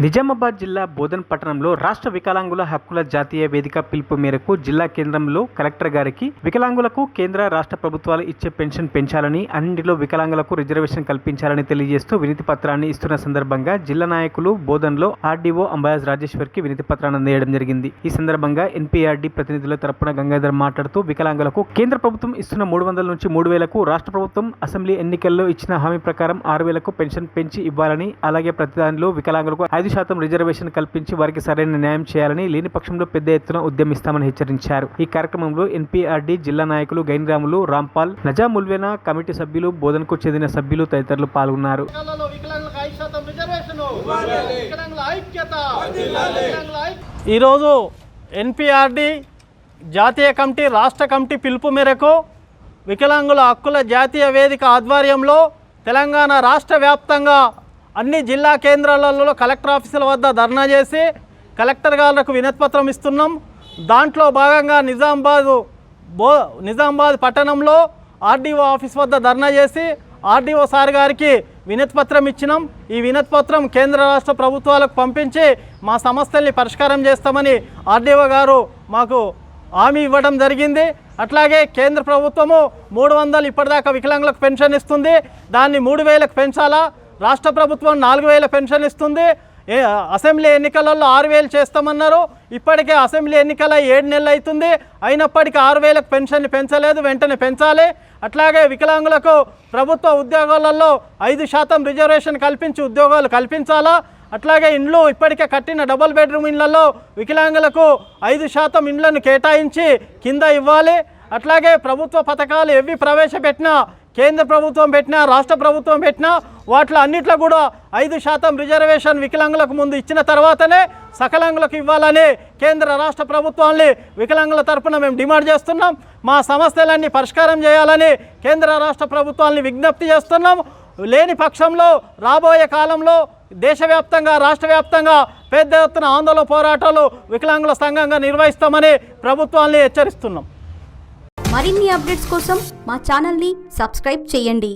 నిజామాబాద్ జిల్లా బోధన్ పట్టణంలో రాష్ట్ర వికలాంగుల హక్కుల జాతీయ వేదిక పిలుపు మేరకు జిల్లా కేంద్రంలో కలెక్టర్ గారికి వికలాంగులకు కేంద్ర రాష్ట్ర ప్రభుత్వాలు ఇచ్చే పెన్షన్ పెంచాలని, అన్నింటిలో వికలాంగులకు రిజర్వేషన్ కల్పించాలని తెలియజేస్తూ వినతి పత్రాన్ని ఇస్తున్న సందర్భంగా జిల్లా నాయకులు బోధన్లో ఆర్డీఓ అంబాయాజ్ రాజేశ్వర్కి వినతి పత్రాన్ని అందజేయడం జరిగింది. ఈ సందర్భంగా ఎన్పీఆర్డీ ప్రతినిధుల తరపున గంగాధర్ మాట్లాడుతూ వికలాంగులకు కేంద్ర ప్రభుత్వం ఇస్తున్న 300 నుంచి 3000కు రాష్ట్ర ప్రభుత్వం అసెంబ్లీ ఎన్నికల్లో ఇచ్చిన హామీ ప్రకారం 6000కు పెన్షన్ పెంచి ఇవ్వాలని, అలాగే ప్రతి దానిలో వికలాంగులకు 5% రిజర్వేషన్ కల్పించి వారికి సరైన న్యాయం చేయాలని, లేని పక్షంలో పెద్ద ఎత్తున ఉద్యమిస్తామని హెచ్చరించారు. ఈ కార్యక్రమంలో ఎన్పీఆర్డీ జిల్లా నాయకులు గైన్రాములు, రాంపాల్, నజాముల్వేనా, కమిటీ సభ్యులు, బోధన్కు చెందిన సభ్యులు తదితరులు పాల్గొన్నారు. ఈరోజు ఎన్పీఆర్డీ జాతీయ కమిటీ, రాష్ట్ర కమిటీ పిలుపు మేరకు వికలాంగుల హక్కుల జాతీయ వేదిక ఆధ్వర్యంలో తెలంగాణ రాష్ట్ర వ్యాప్తంగా అన్ని జిల్లా కేంద్రాలలో కలెక్టర్ ఆఫీసుల వద్ద ధర్నా చేసి కలెక్టర్ గారికి వినతిపత్రం ఇస్తున్నాం. దాంట్లో భాగంగా నిజామాబాద్ పట్టణంలో ఆర్డీఓ ఆఫీస్ వద్ద ధర్నా చేసి ఆర్డీఓ సార్ గారికి వినతిపత్రం ఇచ్చినాం. ఈ వినతిపత్రం కేంద్ర రాష్ట్ర ప్రభుత్వాలకు పంపించి మా సమస్యల్ని పరిష్కారం చేస్తామని ఆర్డీఓ గారు మాకు హామీ ఇవ్వడం జరిగింది. అట్లాగే కేంద్ర ప్రభుత్వము 300 ఇప్పటిదాకా వికలాంగులకు పెన్షన్ ఇస్తుంది, దాన్ని 3000కు పెంచాలా. రాష్ట్ర ప్రభుత్వం 4000 పెన్షన్ ఇస్తుంది. అసెంబ్లీ ఎన్నికలలో 6000 చేస్తామన్నారు. ఇప్పటికే అసెంబ్లీ ఎన్నికల 7 నెలలు అవుతుంది, అయినప్పటికీ 6000కు పెన్షన్ పెంచలేదు, వెంటనే పెంచాలి. అట్లాగే వికలాంగులకు ప్రభుత్వ ఉద్యోగాలలో 5% రిజర్వేషన్ కల్పించి ఉద్యోగాలు కల్పించాలా. అట్లాగే ఇండ్లు ఇప్పటికే కట్టిన డబుల్ బెడ్రూమ్ ఇళ్లలో వికలాంగులకు 5% ఇండ్లను కేటాయించి కింద ఇవ్వాలి. అట్లాగే ప్రభుత్వ పథకాలు ఎవి ప్రవేశపెట్టినా, కేంద్ర ప్రభుత్వం పెట్టినా, రాష్ట్ర ప్రభుత్వం పెట్టినా వాటిలో అన్నిట్లో కూడా 5% రిజర్వేషన్ వికలాంగులకు ముందు ఇచ్చిన తర్వాతనే సకలాంగులకు ఇవ్వాలని కేంద్ర రాష్ట్ర ప్రభుత్వాన్ని వికలాంగుల తరఫున మేము డిమాండ్ చేస్తున్నాం. మా సమస్యలన్నీ పరిష్కారం చేయాలని కేంద్ర రాష్ట్ర ప్రభుత్వాన్ని విజ్ఞప్తి చేస్తున్నాం. లేని పక్షంలో రాబోయే కాలంలో దేశవ్యాప్తంగా, రాష్ట్ర వ్యాప్తంగా పెద్ద ఎత్తున ఆందోళన పోరాటాలు వికలాంగుల సంఘంగా నిర్వహిస్తామని ప్రభుత్వాన్ని హెచ్చరిస్తున్నాం. మరిన్ని అప్డేట్స్ కోసం మా ఛానల్ని సబ్స్క్రైబ్ చేయండి.